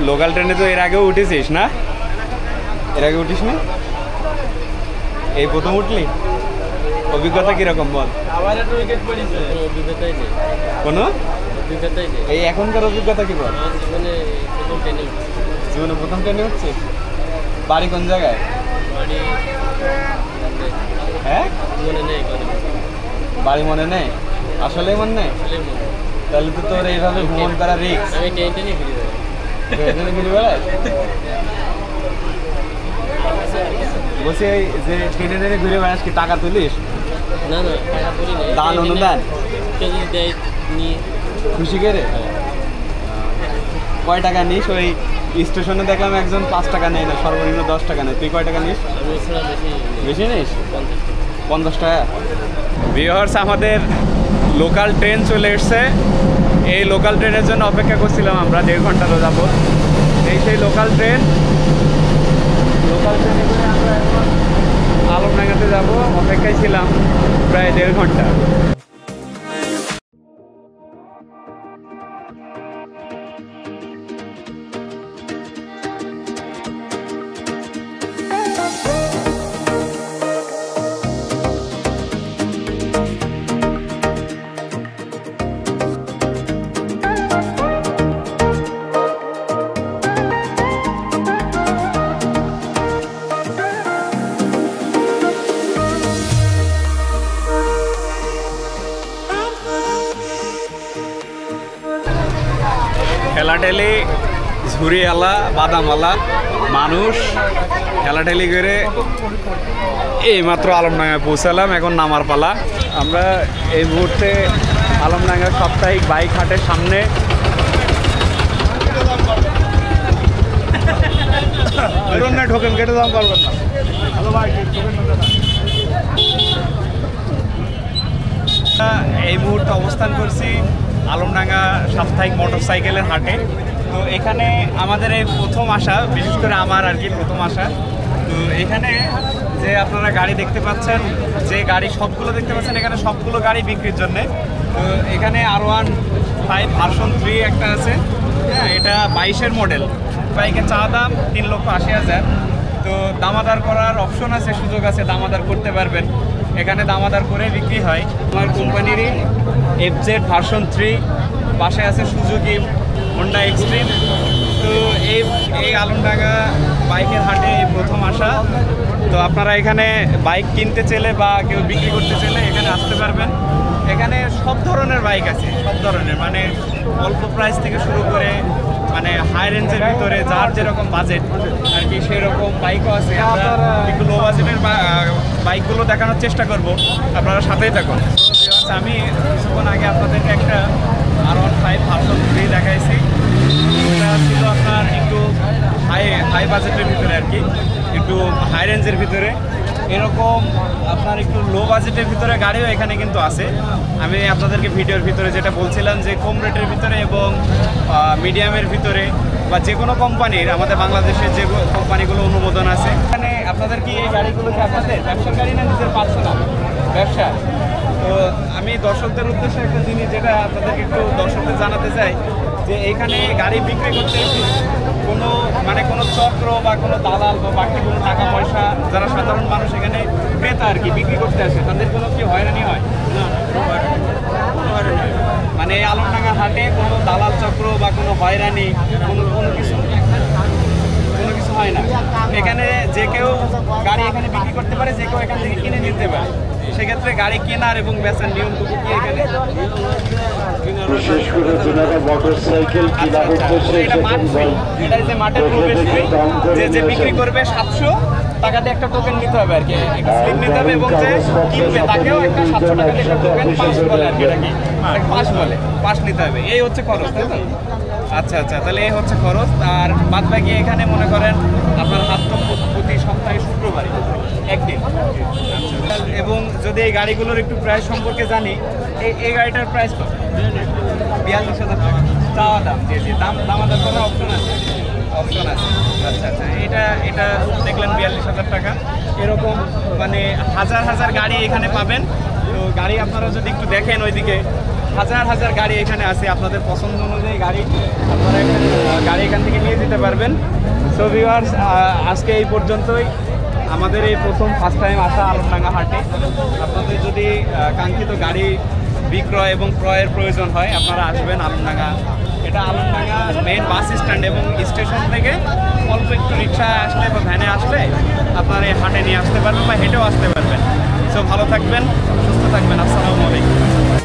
Local ট্রেনে তো এর আগেও উঠেছিস না? এর আগে উঠিস না? এই প্রথম উঠলি? অভিজ্ঞতা কিরকম বল? কোনো এই এখনকার অভিজ্ঞতা কি বল? জীবনে প্রথম ট্রেনে হচ্ছে? বাড়ি কোন জায়গায়? হ্যাঁ, বাড়ি মনে নেই? আসলে মনে নেই? তাহলে তো তোর এইভাবে ভ্রমণ করা রিস্ক। ঘুরে বেড়ায় বলছি যে ট্রেনে ট্রেনে ঘুরে বেড়াস কি টাকা তুলিস? না না, টাকা তুলি না। দান অনুদান কেউ যদি দেয় নিয়ে খুশি করে। কয় টাকা নিস? ওই স্টেশনে দেখলাম একজন 5 টাকা নেয় না, সর্বনিম্ন 10 টাকা নেয়। তুই কয় টাকা নিস? বেশি নিস? 50 টাকা। ভিউয়ার্স, আমাদের লোকাল ট্রেন চলে এসছে। এই লোকাল ট্রেনের জন্য অপেক্ষা করছিলাম আমরা 1.5 ঘন্টারও যাবত। এই সেই লোকাল ট্রেনে করে আমরা এখন আলমডাঙ্গাতে যাবো। অপেক্ষায় ছিলাম প্রায় 1.5 ঘন্টা। ঠেলাঠেলি, ঝুড়িওয়ালা, বাদামওয়ালা মানুষ ঠেলাঠেলি করে এইমাত্র আলমডাঙ্গায় পৌঁছালাম। এখন নামার পালা। আমরা এই মুহূর্তে আলমডাঙ্গা সাপ্তাহিক বাইক হাটের সামনে। ঢোকেন, কেটে দাম করবেন না। এই মুহূর্তে অবস্থান করছি আলমডাঙ্গা সাপ্তাহিক মোটরসাইকেলের হাটে। তো এখানে আমাদের এই প্রথম আসা, বিশেষ করে আমার আর কি প্রথম আসা। তো এখানে যে আপনারা গাড়ি দেখতে পাচ্ছেন, যে গাড়ি সবগুলো দেখতে পাচ্ছেন, এখানে সবগুলো গাড়ি বিক্রির জন্যে। তো এখানে R15 ভার্সন 3 একটা আছে। হ্যাঁ, এটা 22-এর মডেল। বাইকের চা দাম 3,80,000। তো দামাদার করার অপশন আছে, সুযোগ আছে, দামাদার করতে পারবেন। এখানে দামাদার করে বিক্রি হয়। আমার কোম্পানিরই FZ ভার্সন 3, পাশে আছে সুজুকি হোন্ডা এক্সট্রিম। তো এই আলমডাঙ্গা বাইকের হাটে প্রথম আসা। তো আপনারা এখানে বাইক কিনতে চাইলে বা কেউ বিক্রি করতে চাইলে এখানে আসতে পারবেন। এখানে সব ধরনের বাইক আছে, সব ধরনের, মানে অল্প প্রাইস থেকে শুরু করে মানে হাই রেঞ্জের ভিতরে যার যেরকম বাজেট আর কি সেরকম বাইকও আছে। আমরা একটু লো বাজেটের বাইকগুলো দেখানোর চেষ্টা করব, আপনারা সাথেই থাকুন। আমি কিছুক্ষণ আগে আপনাদেরকে একটা R15 ভার্সন 3 দেখাইছি। এটা ছিল আপনার একটু হাই বাজেটের ভিতরে আর কি, একটু হাই রেঞ্জের ভিতরে। এরকম আপনার একটু লো বাজেটের ভিতরে গাড়িও এখানে কিন্তু আছে। আমি আপনাদেরকে ভিডিওর ভিতরে যেটা বলছিলাম যে কম রেটের ভিতরে এবং মিডিয়ামের ভিতরে বা যে কোনো কোম্পানির, আমাদের বাংলাদেশের যে কোম্পানিগুলো অনুমোদন আছে। এখানে আপনাদের কি এই গাড়িগুলো কি আপনাদের ব্যবসার গাড়ি না নিজের পার্সোনাল ব্যবসা? তো আমি দর্শকদের উদ্দেশ্যে একটা জিনিস যেটা আপনাদেরকে একটু দর্শকদের জানাতে চাই যে এইখানে গাড়ি বিক্রি করতে কোনো চক্র বা কোনো দালাল বা বাকি কোনো টাকা পয়সা যারা সাধারণ মানুষ এখানে ক্রেতা আর কি বিক্রি করতে আসে, তাদের কোনো কি হয়রানি হয় না? মানে এই আলমডাঙ্গা হাটে কোনো দালাল চক্র বা কোনো হয়রানি কোনো কিছু হয় না। এখানে যে কেউ গাড়ি এখানে বিক্রি করতে পারে, যে কেউ এখান থেকে কিনে নিতে পারে। সেক্ষেত্রে গাড়ি কেনার এবং বেচার নিয়মটুকু কি এখানে? বিশেষ করে যারা মোটরসাইকেল কিনা উদ্দেশ্যে এটা যে মাঠের প্রবেশ ফি, যে বিক্রি করবে 700 টাকা দিয়ে একটা টোকেন নিতে হবে আর কি, একটা স্লিপ নিতে হবে, এবং যে কিনবে তাকেও একটা 700 টাকা দিয়ে একটা টোকেন পাস বলে আর কি, এটা কি পাস বলে, পাস নিতে হবে। এই হচ্ছে খরচ, তাই তো? আচ্ছা আচ্ছা, তাহলে এই হচ্ছে খরচ। আর বাদ বাকি এখানে মনে করেন আপনার হাত তো প্রতি সপ্তাহে শুক্রবারে একদিন। এবং যদি এই গাড়িগুলোর একটু প্রাইস সম্পর্কে জানি, এই গাড়িটার প্রাইস কত? 42,000 টাকা চাওয়া দাম। জি, দামাদার করার অপশন আছে? অপশন আছে। আচ্ছা আচ্ছা, এটা দেখলেন 42,000 টাকা। এরকম মানে হাজার হাজার গাড়ি এখানে পাবেন। তো গাড়ি আপনারা যদি একটু দেখেন ওইদিকে, হাজার হাজার গাড়ি এখানে আছে, আপনাদের পছন্দ অনুযায়ী গাড়ি আপনারা গাড়ি এখান থেকে নিয়ে যেতে পারবেন। সো ভিউয়ার্স, আজকে এই পর্যন্তই আমাদের এই ফার্স্ট টাইম আসা আলমডাঙ্গা হাটে। আপনাদের যদি কাঙ্ক্ষিত গাড়ি বিক্রয় এবং ক্রয়ের প্রয়োজন হয় আপনারা আসবেন আলমডাঙ্গা। এটা আলমডাঙ্গা মেইন বাস স্ট্যান্ড এবং স্টেশন থেকে অল্প একটু রিক্সায় আসলে বা ভ্যানে আসলে আপনারা এই হাটে নিয়ে আসতে পারবেন বা হেঁটেও আসতে পারবেন। সো ভালো থাকবেন, সুস্থ থাকবেন। আসসালামু আলাইকুম।